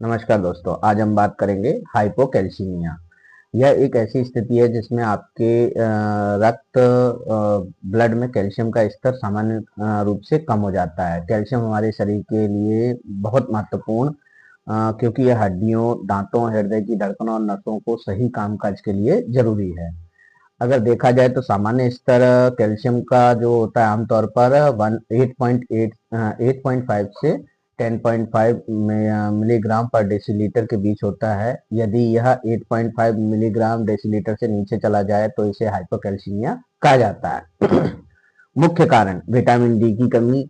नमस्कार दोस्तों, आज हम बात करेंगे हाइपोकैल्सीमिया। यह एक ऐसी स्थिति है जिसमें आपके रक्त ब्लड में कैल्शियम का स्तर सामान्य रूप से कम हो जाता है। कैल्शियम हमारे शरीर के लिए बहुत महत्वपूर्ण क्योंकि यह हड्डियों, दांतों, हृदय की धड़कनों और नसों को सही कामकाज के लिए जरूरी है। अगर देखा जाए तो सामान्य स्तर कैल्शियम का जो होता है आमतौर पर 8.5 से 10.5 मिलीग्राम पर डेसीलीटर के बीच होता है। यदि यह 8.5 मिलीग्राम डेसीलीटर से नीचे चला जाए तो इसे हाइपोकैल्सीमिया कहा जाता है। मुख्य कारण विटामिन डी की कमी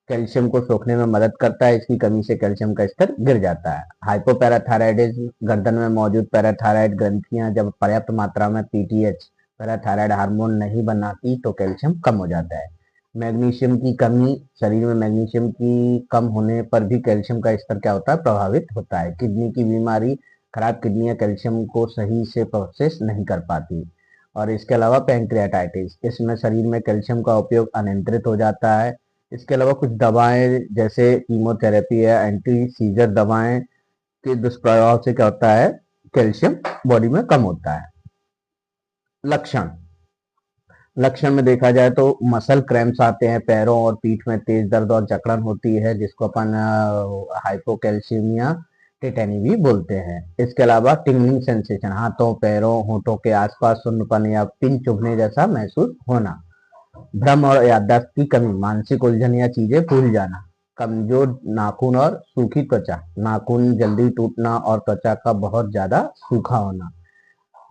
कैल्शियम को सोखने में मदद करता है। इसकी कमी से कैल्शियम का स्तर गिर जाता है। हाइपोपैराथायराइडिज्म गर्दन में मौजूद पैराथायराइड ग्रंथियां जब पर्याप्त मात्रा में पीटीएच पैराथायराइड हार्मोन नहीं बनाती तो कैल्शियम कम हो जाता है। मैग्नीशियम की कमी शरीर में मैग्नीशियम की कम होने पर भी कैल्शियम का स्तर क्या होता है, प्रभावित होता है। किडनी की बीमारी खराब किडनियां कैल्शियम को सही से प्रोसेस नहीं कर पाती। और इसके अलावा पैंक्रियाटाइटिस, इसमें शरीर में कैल्शियम का उपयोग अनियंत्रित हो जाता है। इसके अलावा कुछ दवाएं जैसे कीमोथेरेपी या एंटी सीजर दवाएं के दुष्प्रभाव से क्या होता है, कैल्शियम बॉडी में कम होता है। लक्षण लक्षण में देखा जाए तो मसल क्रैम्प्स आते हैं, पैरों और पीठ में तेज दर्द और जकड़न होती है जिसको अपन हाइपोकैल्सीमिया टेटेनी भी बोलते हैं। इसके अलावा टिंगलिंग सेंसेशन, हाथों, पैरों, होठों के आसपास सुन्नपन या पिन चुभने जैसा महसूस होना। भ्रम और याददाश्त की कमी, मानसिक उलझन या चीजें भूल जाना। कमजोर नाखून और सूखी त्वचा, नाखून जल्दी टूटना और त्वचा का बहुत ज्यादा सूखा होना।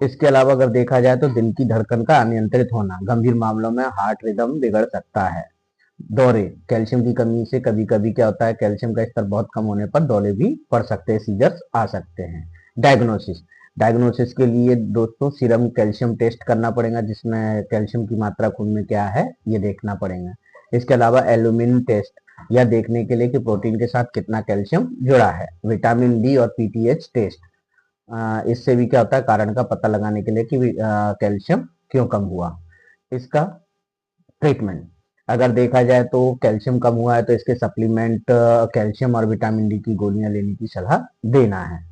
इसके अलावा अगर देखा जाए तो दिल की धड़कन का अनियंत्रित होना, गंभीर मामलों में हार्ट रिदम बिगड़ सकता है। दौरे, कैल्शियम की कमी से कभी कभी क्या होता है, कैल्शियम का स्तर बहुत कम होने पर दौरे भी पड़ सकते हैं, सीजर्स आ सकते हैं। डायग्नोसिस डायग्नोसिस के लिए दोस्तों सीरम कैल्शियम टेस्ट करना पड़ेगा, जिसमें कैल्शियम की मात्रा खून में क्या है ये देखना पड़ेगा। इसके अलावा एल्यूमिन टेस्ट, यह देखने के लिए कि प्रोटीन के साथ कितना कैल्शियम जुड़ा है। विटामिन डी और पीटीएच टेस्ट, इससे भी क्या होता है, कारण का पता लगाने के लिए कि कैल्शियम क्यों कम हुआ। इसका ट्रीटमेंट अगर देखा जाए तो कैल्शियम कम हुआ है तो इसके सप्लीमेंट कैल्शियम और विटामिन डी की गोलियां लेने की सलाह देना है।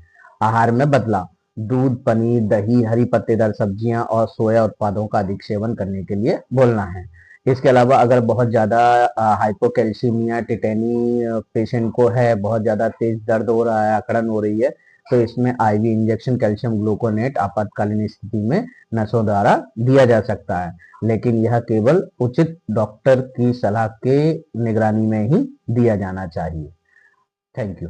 आहार में बदलाव, दूध, पनीर, दही, हरी पत्तेदार सब्जियां और सोया उत्पादों का अधिक सेवन करने के लिए बोलना है। इसके अलावा अगर बहुत ज्यादा हाइपोकैल्सीमिया टिटेनी पेशेंट को है, बहुत ज्यादा तेज दर्द हो रहा है, अकड़न हो रही है, तो इसमें आईवी इंजेक्शन कैल्शियम ग्लूकोनेट आपातकालीन स्थिति में नसों द्वारा दिया जा सकता है, लेकिन यह केवल उचित डॉक्टर की सलाह के निगरानी में ही दिया जाना चाहिए। Thank you.